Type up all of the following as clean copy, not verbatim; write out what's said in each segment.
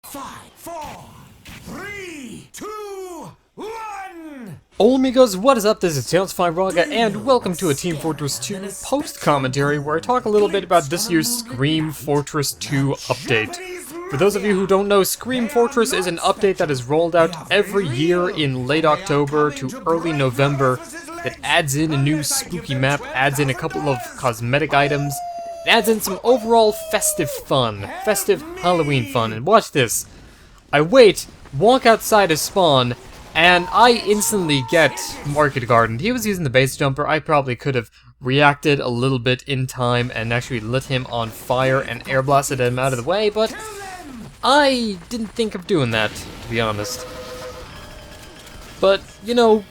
5, 4, 3, 2, 1. Hola amigos, what is up? This is Raga, and welcome to a Team Fortress 2 post-commentary where I talk a little bit about this year's Scream Fortress 2 update. For those of you who don't know, Scream Fortress is an update that is rolled out every year in late October to early November that adds in a new spooky map, adds in a couple of cosmetic items, it adds in some overall festive fun, festive Halloween fun. And watch this. I wait, walk outside a spawn, and I instantly get Market Garden. He was using the base jumper. I probably could have reacted a little bit in time and actually lit him on fire and air blasted him out of the way, but I didn't think of doing that, to be honest. But, you know,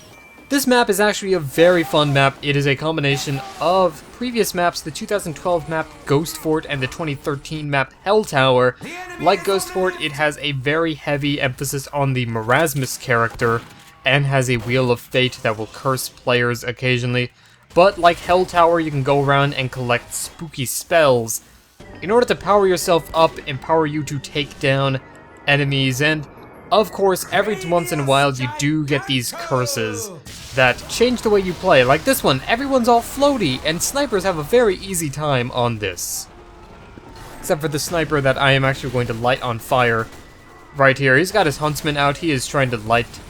this map is actually a very fun map. It is a combination of previous maps, the 2012 map Ghost Fort and the 2013 map Hell Tower. Like Ghost Fort, it has a very heavy emphasis on the Marasmus character and has a Wheel of Fate that will curse players occasionally. But like Hell Tower, you can go around and collect spooky spells in order to power yourself up, empower you to take down enemies, and of course, every once in a while you do get these curses that change the way you play. Like this one, everyone's all floaty, and snipers have a very easy time on this. Except for the sniper that I am actually going to light on fire right here. He's got his huntsman out, he is trying to light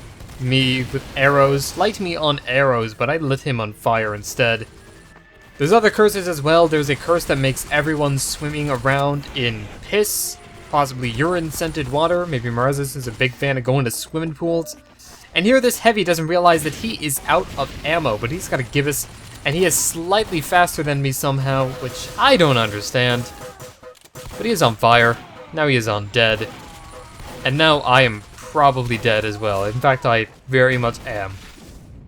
me with arrows. Light me on arrows, but I lit him on fire instead. There's other curses as well. There's a curse that makes everyone swimming around in piss, possibly urine-scented water. Maybe Marasmus is a big fan of going to swimming pools. And here this heavy doesn't realize that he is out of ammo, but he's got to give us, and he is slightly faster than me somehow, which I don't understand. But he is on fire. Now he is on dead. And now I am probably dead as well. In fact, I very much am.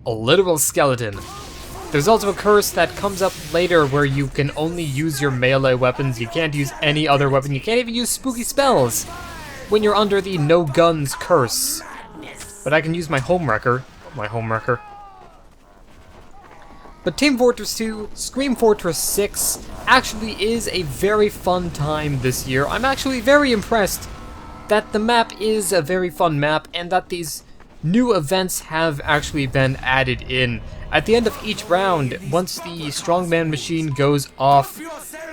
A literal skeleton. There's also a curse that comes up later where you can only use your melee weapons. You can't use any other weapon. You can't even use spooky spells when you're under the no guns curse. But I can use my homewrecker. But Team Fortress 2, Scream Fortress 6 actually is a very fun time this year. I'm actually very impressed that the map is a very fun map and that these new events have actually been added in. At the end of each round, once the strongman machine goes off,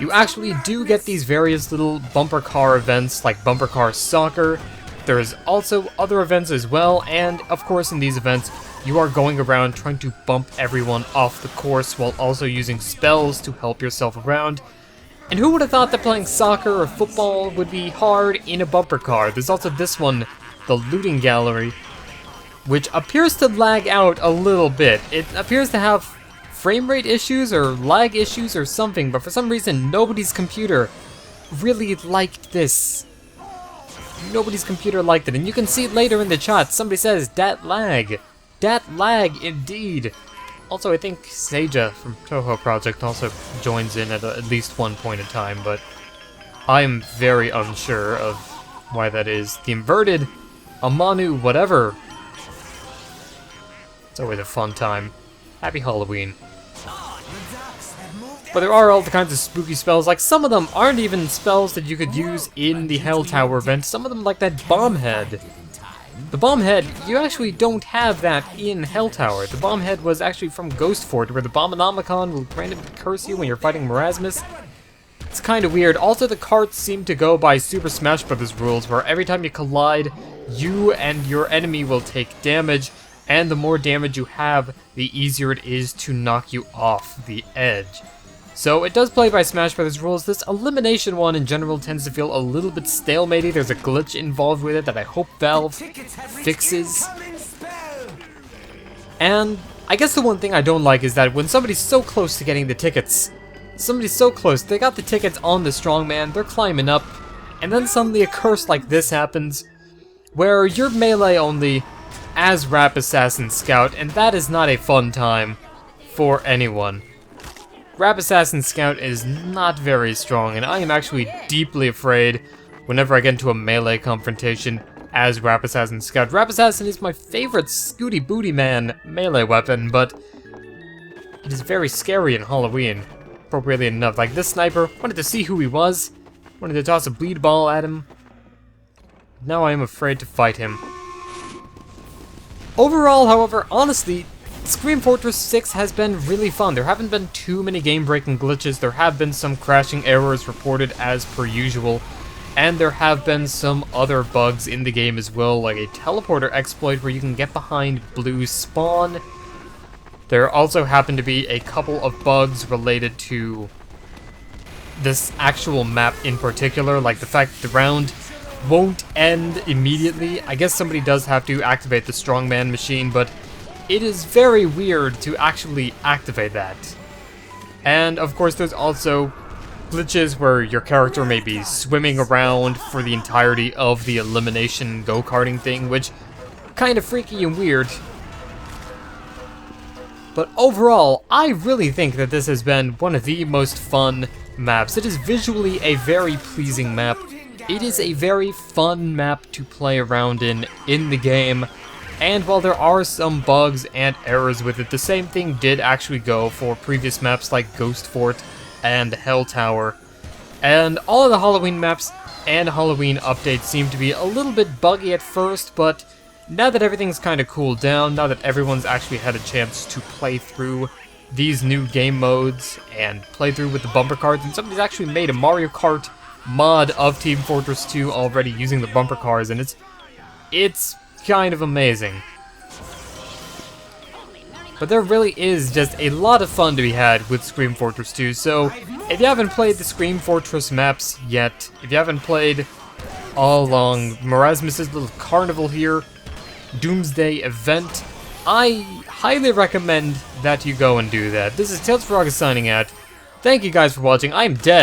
you actually do get these various little bumper car events like bumper car soccer. There's also other events as well, and of course in these events, you are going around trying to bump everyone off the course while also using spells to help yourself around. And who would have thought that playing soccer or football would be hard in a bumper car? There's also this one, the looting gallery, which appears to lag out a little bit. It appears to have frame rate issues or lag issues or something, but for some reason nobody's computer really liked this. Nobody's computer liked it, and you can see it later in the chat. Somebody says, "Dat lag." Dat lag, indeed. Also, I think Seija from Toho Project also joins in at least one point in time, but I'm very unsure of why that is. The inverted Amanu whatever. It's always a fun time. Happy Halloween. But there are all the kinds of spooky spells, like some of them aren't even spells that you could use in the Hell Tower event. Some of them, like that bomb head. The bomb head, you actually don't have that in Hell Tower. The bomb head was actually from Ghost Fort, where the Bombonomicon will randomly curse you when you're fighting Marasmus. It's kind of weird. Also, the carts seem to go by Super Smash Bros. Rules, where every time you collide, you and your enemy will take damage, and the more damage you have, the easier it is to knock you off the edge. So it does play by Smash Bros. Rules. This elimination one in general tends to feel a little bit stalematy. There's a glitch involved with it that I hope Valve fixes. And I guess the one thing I don't like is that when somebody's so close to getting the tickets, somebody's so close, they got the tickets on the strongman, they're climbing up, and then suddenly a curse like this happens, where you're melee only as Rap Assassin Scout, and that is not a fun time for anyone. Rap Assassin Scout is not very strong, and I am actually deeply afraid whenever I get into a melee confrontation as Rap Assassin Scout. Rap Assassin is my favorite Scooty Booty Man melee weapon, but it is very scary in Halloween, appropriately enough. Like this sniper, wanted to see who he was, wanted to toss a bleed ball at him, now I am afraid to fight him. Overall, however, honestly, Scream Fortress 6 has been really fun. There haven't been too many game-breaking glitches, there have been some crashing errors reported as per usual, and there have been some other bugs in the game as well, like a teleporter exploit where you can get behind blue spawn. There also happen to be a couple of bugs related to this actual map in particular, like the fact that the round won't end immediately. I guess somebody does have to activate the strongman machine, but it is very weird to actually activate that. And of course there's also glitches where your character may be swimming around for the entirety of the elimination go-karting thing, which kind of freaky and weird. But overall, I really think that this has been one of the most fun maps. It is visually a very pleasing map. It is a very fun map to play around in the game. And while there are some bugs and errors with it, the same thing did actually go for previous maps like Ghost Fort and Hell Tower. And all of the Halloween maps and Halloween updates seem to be a little bit buggy at first, but now that everything's kind of cooled down, now that everyone's actually had a chance to play through these new game modes and play through with the bumper cars, and somebody's actually made a Mario Kart mod of Team Fortress 2 already using the bumper cars, and it's kind of amazing. But there really is just a lot of fun to be had with Scream Fortress 2, so if you haven't played the Scream Fortress maps yet, if you haven't played all along Marasmus's little carnival here, Doomsday event, I highly recommend that you go and do that. This is Tales for August signing out. Thank you guys for watching. I'm dead.